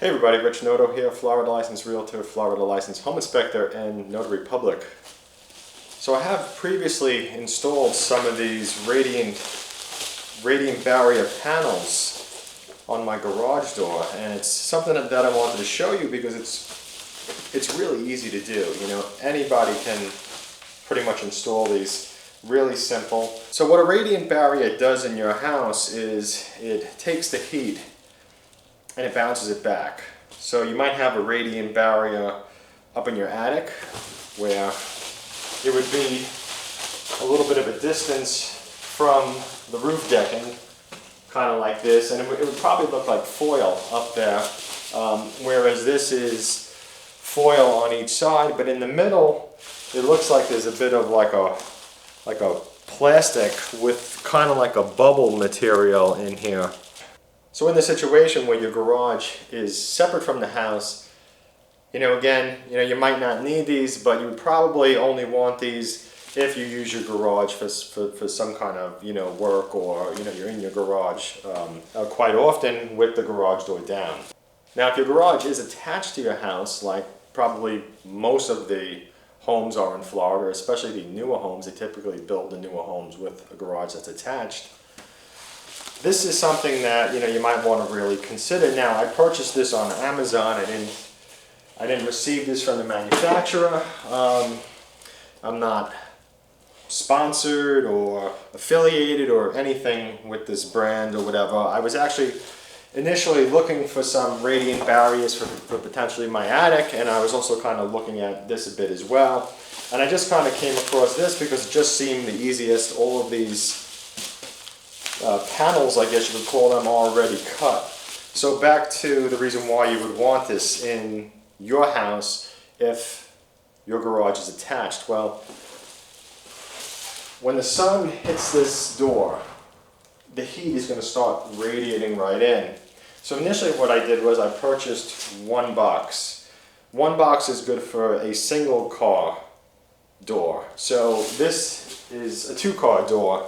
Hey everybody, Rich Noto here, Florida licensed realtor, Florida licensed home inspector, and notary public. So I have previously installed some of these radiant barrier panels on my garage door, and it's something that I wanted to show you because it's really easy to do. You know, anybody can pretty much install these. Really simple. So what a radiant barrier does in your house is it takes the heat and it bounces it back. So you might have a radiant barrier up in your attic where it would be a little bit of a distance from the roof decking, kind of like this, and it would probably look like foil up there, whereas this is foil on each side, but in the middle it looks like there's a bit of like a plastic with kind of like a bubble material in here. So in the situation where your garage is separate from the house, again, you might not need these, but you would probably only want these if you use your garage for some kind of, work, or, you're in your garage quite often with the garage door down. Now, if your garage is attached to your house, like probably most of the homes are in Florida, especially the newer homes, they typically build the newer homes with a garage that's attached. This is something that you might want to really consider. Now, I purchased this on Amazon. I didn't receive this from the manufacturer. I'm not sponsored or affiliated or anything with this brand or whatever. I was actually initially looking for some radiant barriers for potentially my attic, and I was also kind of looking at this a bit as well. And I just kind of came across this because it just seemed the easiest. All of these panels, I guess you would call them, already cut. So back to the reason why you would want this in your house if your garage is attached. Well, when the sun hits this door, the heat is going to start radiating right in. So initially what I did was I purchased one box. One box is good for a single car door. So this is a two-car door.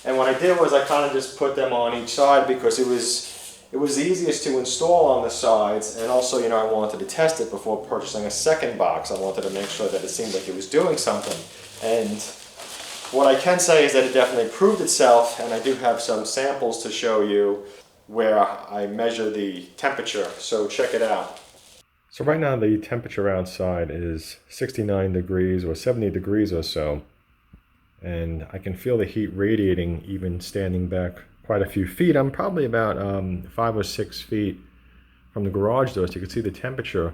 And what I did was I kind of just put them on each side because it was the easiest to install on the sides, and also I wanted to test it before purchasing a second box. I wanted to make sure that it seemed like it was doing something. And what I can say is that it definitely proved itself, and I do have some samples to show you where I measure the temperature, so check it out. So right now the temperature outside is 69 degrees or 70 degrees or so. And I can feel the heat radiating even standing back quite a few feet. I'm probably about 5 or 6 feet from the garage door, so you can see the temperature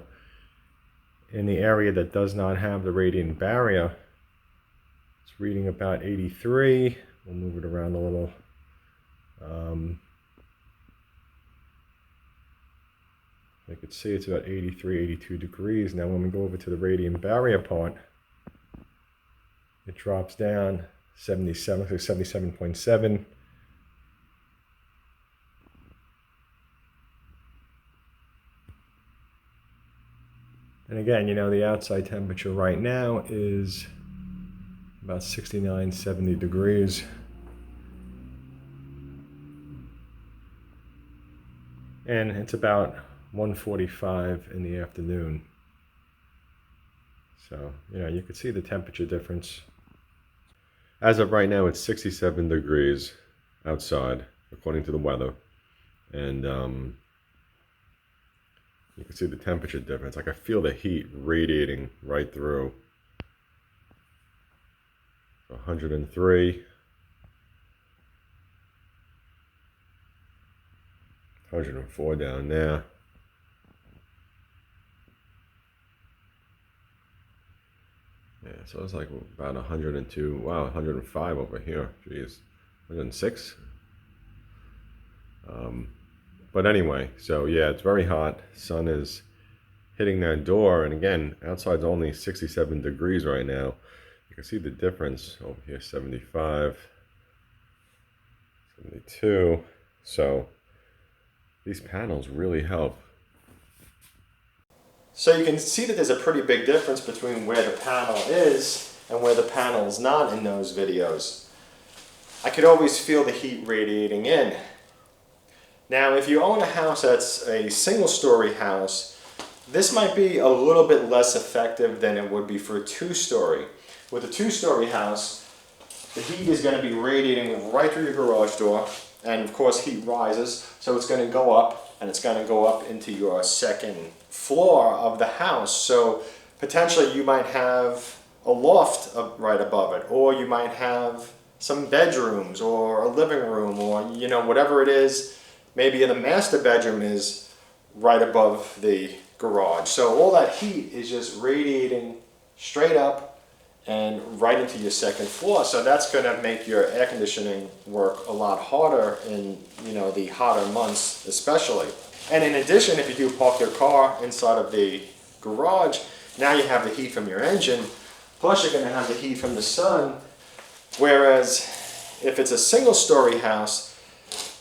in the area that does not have the radiant barrier. It's reading about 83. We'll move it around a little. You can see it's about 83, 82 degrees. Now when we go over to the radiant barrier part, it drops down 77, so 77.7. And again, the outside temperature right now is about 69, 70 degrees. And it's about 1:45 in the afternoon. So, you can see the temperature difference. As of right now, it's 67 degrees outside, according to the weather. And you can see the temperature difference. Like, I feel the heat radiating right through. 103. 104 down there. Yeah, so it's like about 102. Wow, 105 over here. Jeez, 106. But anyway, so yeah, it's very hot. Sun is hitting that door, and again, outside's only 67 degrees right now. You can see the difference over here, 75, 72. So these panels really help. So you can see that there's a pretty big difference between where the panel is and where the panel is not in those videos. I could always feel the heat radiating in. Now, if you own a house that's a single-story house, this might be a little bit less effective than it would be for a two-story. With a two-story house, the heat is going to be radiating right through your garage door, and of course heat rises, so it's going to go up, and it's going to go up into your second floor of the house. So potentially you might have a loft right above it, or you might have some bedrooms or a living room, or whatever it is. Maybe the master bedroom is right above the garage. So all that heat is just radiating straight up and right into your second floor. So that's going to make your air conditioning work a lot harder in the hotter months especially. And in addition, if you do park your car inside of the garage, now you have the heat from your engine, plus you're going to have the heat from the sun. Whereas if it's a single-story house,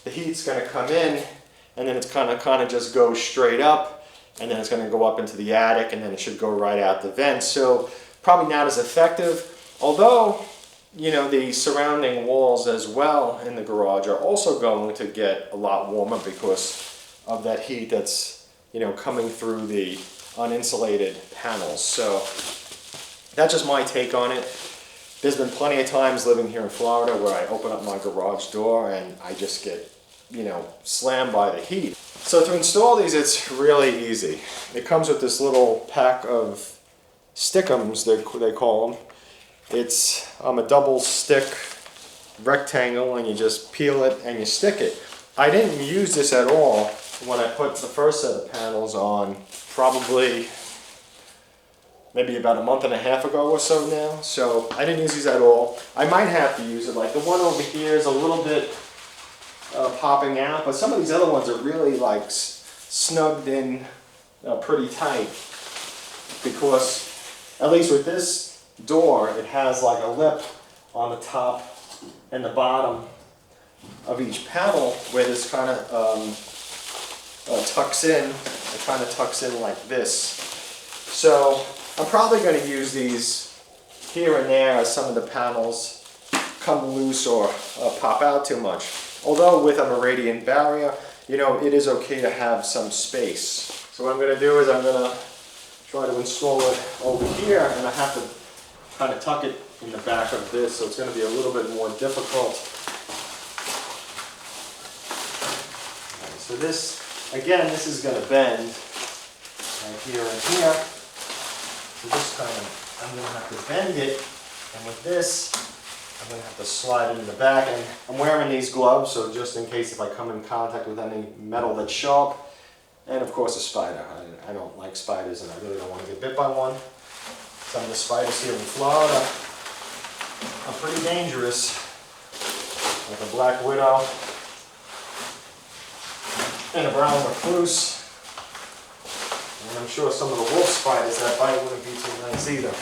the heat's going to come in, and then it's kind of just go straight up, and then it's going to go up into the attic, and then it should go right out the vent. So probably not as effective, although the surrounding walls as well in the garage are also going to get a lot warmer because of that heat that's coming through the uninsulated panels. So that's just my take on it. There's been plenty of times living here in Florida where I open up my garage door and I just get slammed by the heat. So to install these, it's really easy. It comes with this little pack of stickums, they call them. It's a double stick rectangle, and you just peel it and you stick it. I didn't use this at all when I put the first set of panels on, probably maybe about a month and a half ago or so now. So I didn't use these at all. I might have to use it. Like the one over here is a little bit popping out, but some of these other ones are really like snugged in pretty tight, because at least with this door, it has like a lip on the top and the bottom of each panel where this kind of tucks in. It kind of tucks in like this. So I'm probably going to use these here and there as some of the panels come loose or pop out too much. Although with a Meridian barrier, it is okay to have some space. So what I'm going to do is I'm going to try to install it over here, and I have to kind of tuck it in the back of this, so it's going to be a little bit more difficult. Right, so this, again, this is going to bend right here and here. So this I'm going to have to bend it, and with this, I'm going to have to slide it in the back. And I'm wearing these gloves, so just in case if I come in contact with any metal that's sharp, and of course a spider. I don't like spiders, and I really don't want to get bit by one. Some of the spiders here in Florida are pretty dangerous, like a black widow and a brown recluse. And I'm sure some of the wolf spiders that bite wouldn't be too nice either.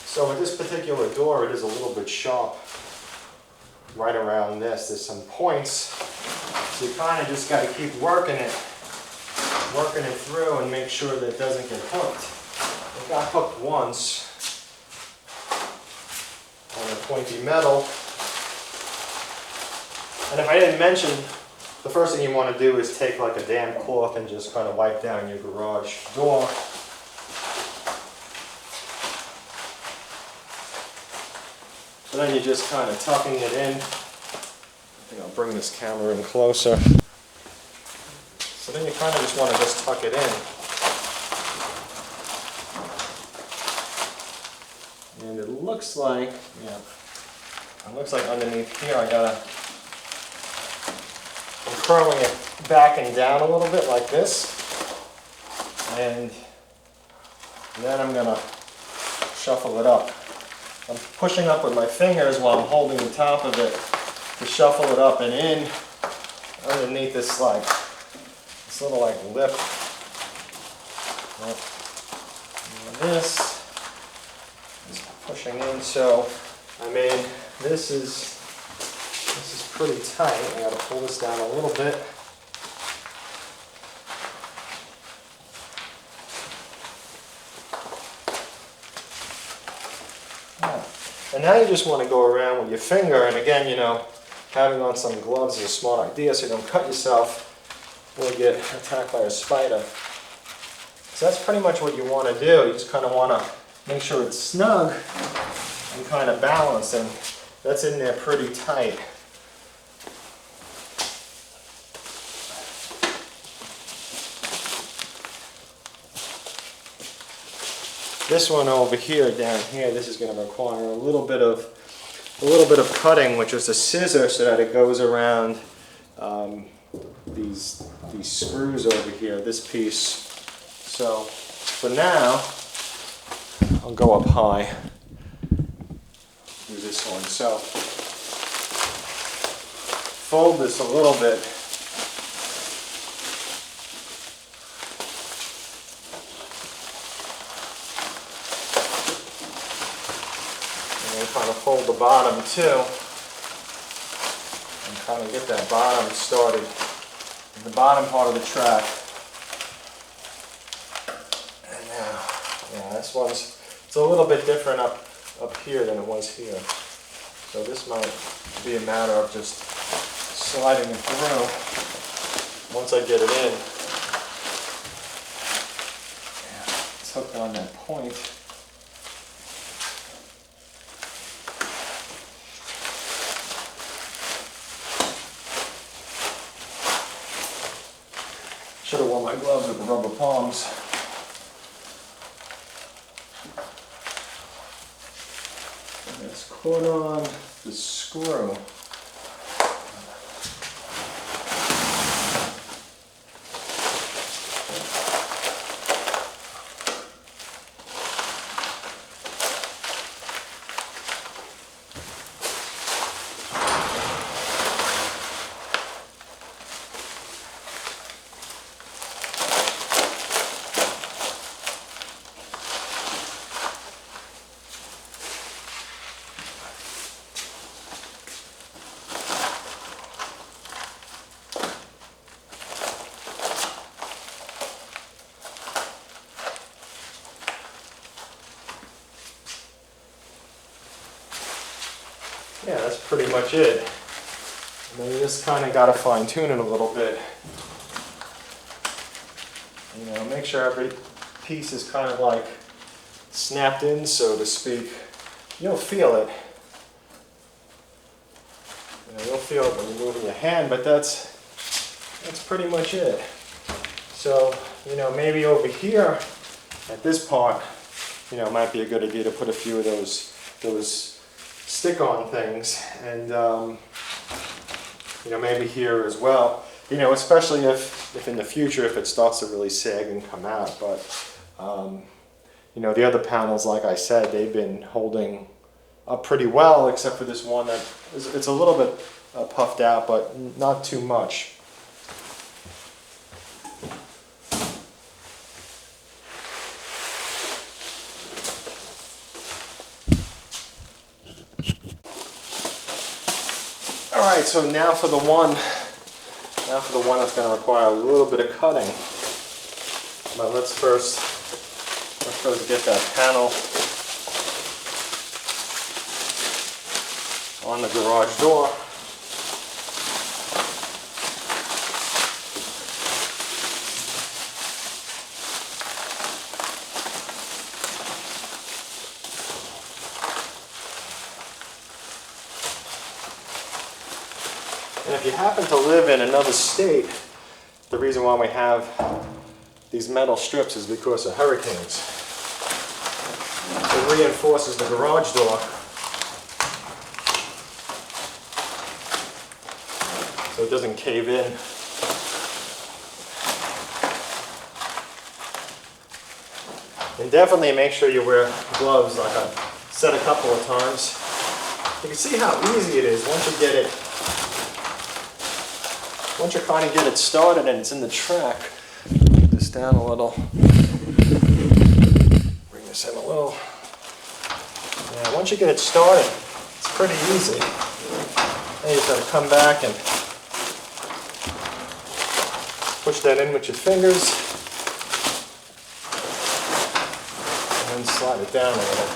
So with this particular door, it is a little bit sharp right around this. There's some points, so you kind of just got to keep working it through and make sure that it doesn't get hooked. It got hooked once on the pointy metal. And if I didn't mention, the first thing you want to do is take like a damp cloth and just kind of wipe down your garage door. So then you're just kind of tucking it in. I think I'll bring this camera in closer. So then you kind of just want to just tuck it in. And it looks like, underneath here I'm curling it back and down a little bit like this. And then I'm going to shuffle it up. I'm pushing up with my fingers while I'm holding the top of it to shuffle it up and in underneath this little lip. this is pushing in. So, I mean, this is pretty tight. I got to pull this down a little bit. And now you just want to go around with your finger, and again, you know, having on some gloves is a smart idea so you don't cut yourself or get attacked by a spider. So that's pretty much what you want to do. You just kind of want to make sure it's snug and kind of balanced, and that's in there pretty tight. This one over here, down here, this is going to require a little bit of cutting, which is a scissor, so that it goes around these screws over here, this piece. So for now, I'll go up high. Do this one. So fold this a little bit. Kind of fold the bottom too, and kind of get that bottom started in the bottom part of the track. And now, yeah, this one's, it's a little bit different up here than it was here. So this might be a matter of just sliding it through once I get it in. Yeah, it's hooked on that point. Should have worn my gloves with the rubber palms. And it's caught on the screw. Yeah, that's pretty much it. And then you just kind of got to fine tune it a little bit. You know, make sure every piece is kind of like snapped in, so to speak. You'll feel it. You know, you'll feel it when you're moving your hand, but that's pretty much it. So, you know, maybe over here at this part, you know, it might be a good idea to put a few of those stick-on things, and you know, maybe here as well. You know, especially if in the future, if it starts to really sag and come out. But you know, the other panels, like I said, they've been holding up pretty well, except for this one that it's a little bit puffed out, but not too much. Alright, so now for the one that's going to require a little bit of cutting. But let's first get that panel on the garage door. And if you happen to live in another state, the reason why we have these metal strips is because of hurricanes. It reinforces the garage door so it doesn't cave in. And definitely make sure you wear gloves, like I've said a couple of times. You can see how easy it is once you kind of get it started and it's in the track. Put this down a little. Bring this this in a little. Yeah, once you get it started, it's pretty easy. Then you just got to come back and push that in with your fingers, and then slide it down a little.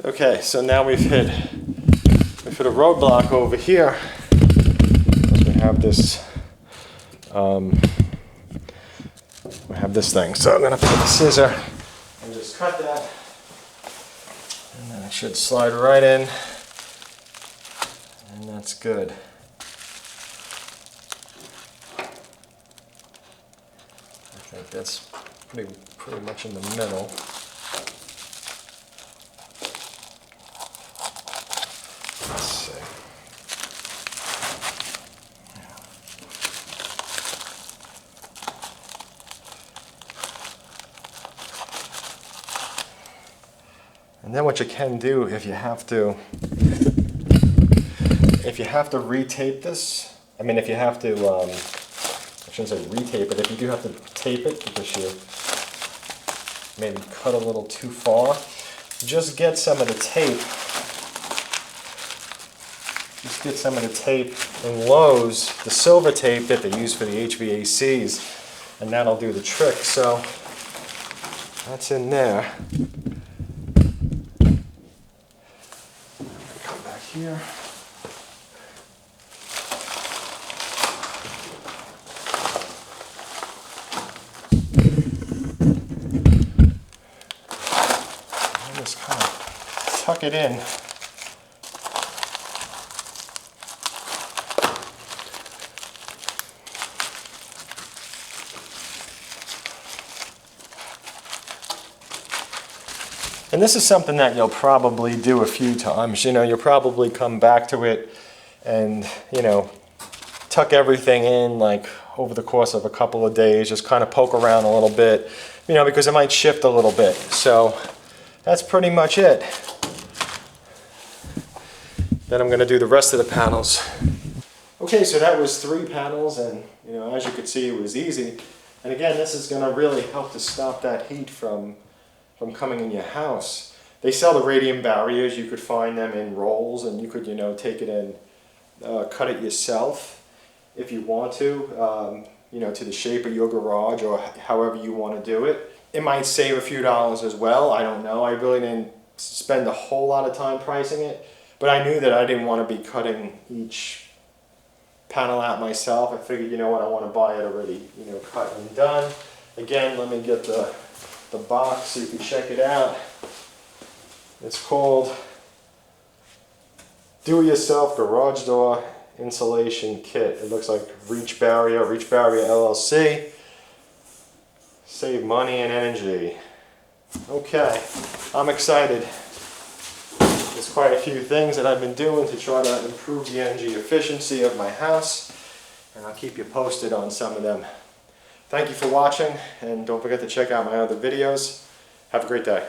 Okay, so now we've hit a roadblock over here. We have this thing. So I'm gonna put the scissor and just cut that, and then it should slide right in, and that's good. I think that's pretty much in the middle. And then what you can do, if you have to retape this, I mean if you have to, I shouldn't say retape it, if you do have to tape it because you maybe cut a little too far, just get some of the tape. Just get some of the tape in Lowe's, the silver tape that they use for the HVACs, and that'll do the trick. So that's in there. Come back here. And just kind of tuck it in. And this is something that you'll probably do a few times. You know, you'll probably come back to it and, you know, tuck everything in like over the course of a couple of days, just kind of poke around a little bit, you know, because it might shift a little bit. So that's pretty much it. Then I'm going to do the rest of the panels. Okay, so that was 3 panels, and, you know, as you could see, it was easy. And again, this is going to really help to stop that heat from coming in your house. They sell the radiant barriers. You could find them in rolls, and you could, you know, take it and cut it yourself if you want to, you know, to the shape of your garage or however you want to do it. It might save a few dollars as well. I don't know. I really didn't spend a whole lot of time pricing it, but I knew that I didn't want to be cutting each panel out myself. I figured, you know what, I want to buy it already, you know, cut and done. Again, let me get the box so you can check it out. It's called Do-It-Yourself Garage Door Insulation Kit. It looks like Reach Barrier LLC. Save money and energy. Okay, I'm excited. There's quite a few things that I've been doing to try to improve the energy efficiency of my house, and I'll keep you posted on some of them. Thank you for watching, and don't forget to check out my other videos. Have a great day.